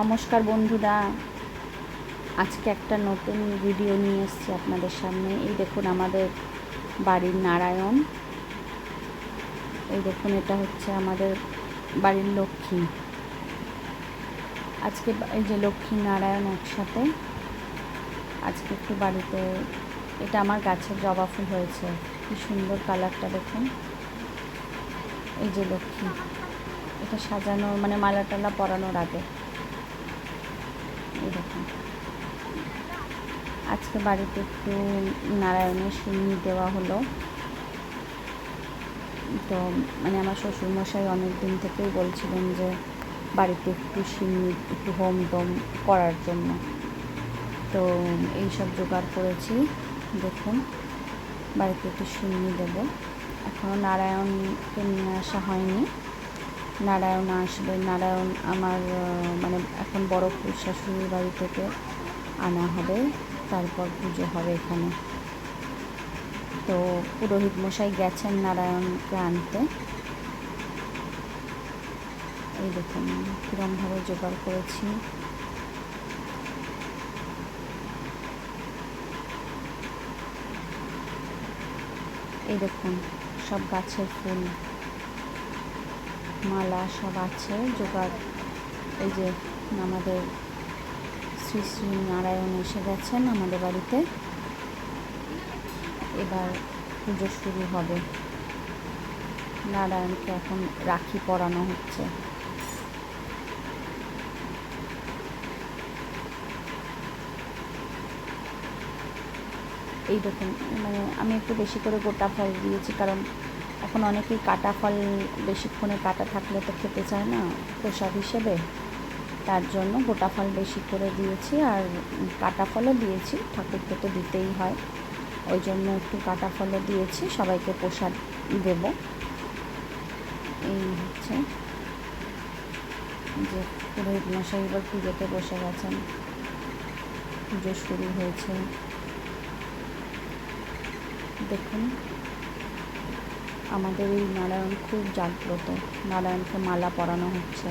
নমস্কার বন্ধুরা, আজকে একটা নতুন ভিডিও নিয়ে এসেছি আপনাদের সামনে। এই দেখুন আমাদের বাড়ির নারায়ণ, এই দেখুন এটা হচ্ছে আমাদের বাড়ির লক্ষ্মী। আজকে এই যে লক্ষ্মী নারায়ণ একসাথে আজকে একটু বাড়িতে, এটা আমার গাছের জবা ফুল হয়েছে, কি সুন্দর কালারটা দেখুন। এই যে লক্ষ্মী, এটা সাজানো মানে মালা টালা পরানোর আগে এই দেখুন। আজকে বাড়িতে একটু নারায়ণের সিন্নি দেওয়া হলো। তো মানে আমার শ্বশুরমশাই অনেক দিন থেকেই বলছিলেন যে বাড়িতে একটু সিন্নি, একটু হোম টোম করার জন্য। তো এই সব জোগাড় করেছি। দেখুন বাড়িতে একটু সিন্নি দেব। এখনও নারায়ণকে নিয়ে আসা হয়নি, নারায়ণ আসবে। নারায়ণ আমার মানে এখন বড় শাশুড়ির বাড়ি থেকে আনা হবে, তারপর পুজো হবে এখানে। তো পুরোহিত মশাই গেছেন নারায়ণকে আনতে। এই দেখুন কীরমভাবে জোগাড় করেছি। এই দেখুন সব গাছের ফুল, মালা সব আছে জোগাড়। এই যে আমাদের শ্রী শ্রী নারায়ণ এসে গেছেন আমাদের বাড়িতে। এবার পুজো শুরু হবে। নারায়ণকে এখন রাখি পরানো হচ্ছে। এই দেখুন মানে আমি একটু বেশি করে গোটা ফল দিয়েছি, কারণ এখন অনেকেই কাটা ফল বেশিক্ষণে কাটা থাকলে তো খেতে চায় না প্রসাদ হিসেবে, তার জন্য গোটা ফল বেশি করে দিয়েছি। আর কাটা ফলও দিয়েছি, ঠাকুরকে তো দিতেই হয়, ওই জন্য একটু কাটা ফলও দিয়েছি, সবাইকে প্রসাদ দেব। এই হচ্ছে যে পুরোহিত মশাই এবার পুজোতে বসে গেছেন, পুজো শুরু হয়েছে। দেখুন আমাদের এই নারায়ণ খুব জাগ্রত, নারায়ণকে মালা পরানো হচ্ছে।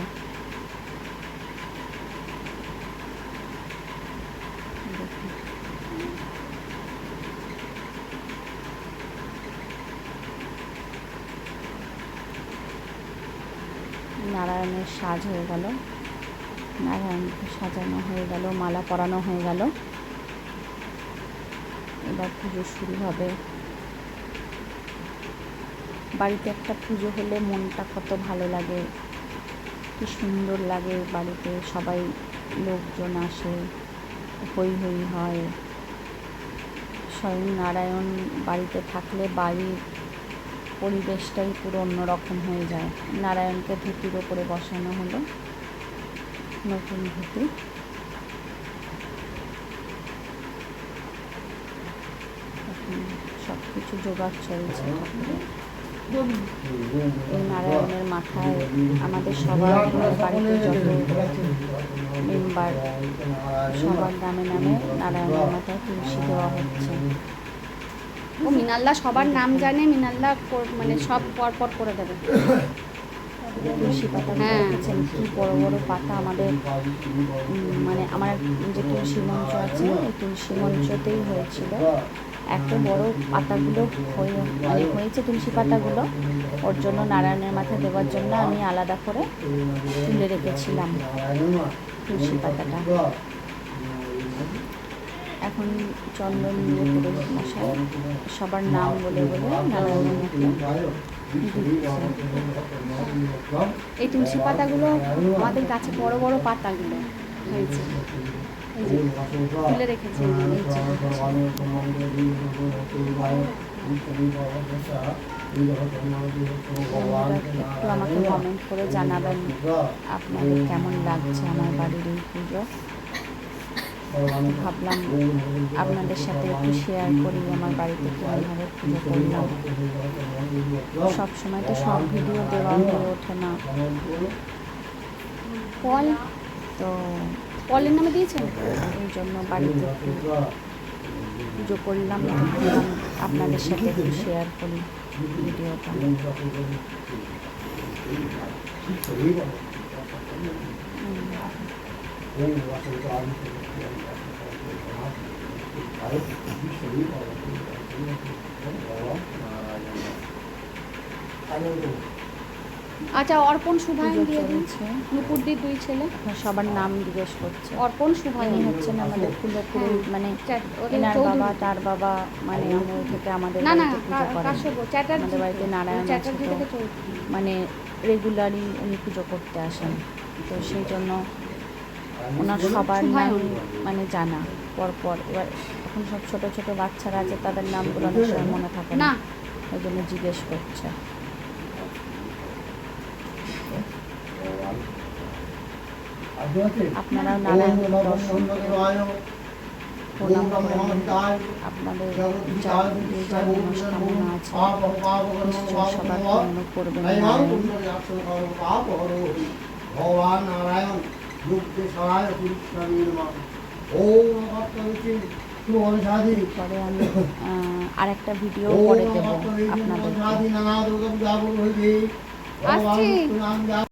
দেখুন নারায়ণের সাজ হয়ে গেল, নারায়ণকে সাজানো হয়ে গেল, মালা পরানো হয়ে গেল। এবার পুজো শুরু হবে। বাড়িতে একটা পুজো হলে মনটা কত ভালো লাগে, কি সুন্দর লাগে। বাড়িতে সবাই লোকজন আসে, হই হই হয়। স্বয়ং নারায়ণ বাড়িতে থাকলে বাড়ির পরিবেশটাই পুরো অন্যরকম হয়ে যায়। নারায়ণকে ধুতির ওপরে বসানো হলো, নতুন ধুতি। সব কিছু জোগাড় চলছে ঠাকুরের। এই নারায়ণের মাথায় আমাদের সবার বাড়িতে যত মেম্বার, সবার নামে নামে নারায়ণের মাথায় তুলসী দেওয়া হচ্ছে। ও মিনাল্লা সবার নাম জানে, মিনাল্লা মানে সব পরপর করে দেবে। তুলসী পাতা দেখেছেন কি বড় বড় পাতা। আমাদের মানে আমার যে তুলসী মঞ্চ আছে, এই তুলসী মঞ্চতেই হয়েছিল। এত বড় পাতাগুলো মানে হয়েছে তুলসী পাতাগুলো, ওর জন্য নারায়ণের মাথায় দেওয়ার জন্য আমি আলাদা করে তুলে রেখেছিলাম তুলসী পাতাটা। এখন চন্দন দিয়ে পুরোহিত মশাই সবার নাম বলে বলে নারায়ণের মুখে এই তুলসী পাতাগুলো আমাদের গাছে বড় বড় পাতাগুলো হয়েছে, তুলে রেখেছি। একটু আমাকে কমেন্ট করে জানাবেন আপনাদের কেমন লাগছে আমার বাড়ির এই পুজো। ভাবলাম আপনাদের সাথে একটু শেয়ার করি আমার বাড়িতে কীভাবে পুজো করলাম। সবসময় তো সব ভিডিও দেওয়া হয়ে ওঠে না। ফল তো ফলের নামে দিয়েছেন, এই জন্য বাড়িতে একটু পুজো করলাম, আপনাদের সাথে একটু শেয়ার করি ভিডিওটা। আচ্ছা, অর্পণ শুভায়ন দিয়ে দিচ্ছে নুপুরদির 2 ছেলে। সবার নাম জিজ্ঞেস করছে। অর্পণ শুভায়ন ইনি হচ্ছেন আমাদের ফুলপুরের মানে এনার চৌধুরী। বাবা, তার বাবা মানে আমল থেকে আমাদের না না, বাড়িতে পুজো করেন। কাশ্যপ চ্যাটার্জি, আমাদের বাড়িতে নারায়ণ আছে, চ্যাটার্জি তো থেকে চৌধুরী। মানে রেগুলারই উনি পুজো করতে আসেন, তো সেই জন্য ওনার সবার নাম মানে জানা পরপর। এবার এখন সব ছোট ছোট বাচ্চারা আছে, তাদের নামগুলো অনেক সময় মনে থাকে না, না ওই জন্য জিজ্ঞেস করছে। আপনারাও নারায়ণ দর্শন করে প্রণাম করে নিন। আপনাদের যা মনস্কামনা আছে নিশ্চয় সবার পূর্ণ করবেন নারায়ণ। ভগবান নারায়ণ যুক্তি সহায় ওম শুভসাধি পরে আমি আরেকটা ভিডিও করে দেবো আপনাদেরকে। আসছি।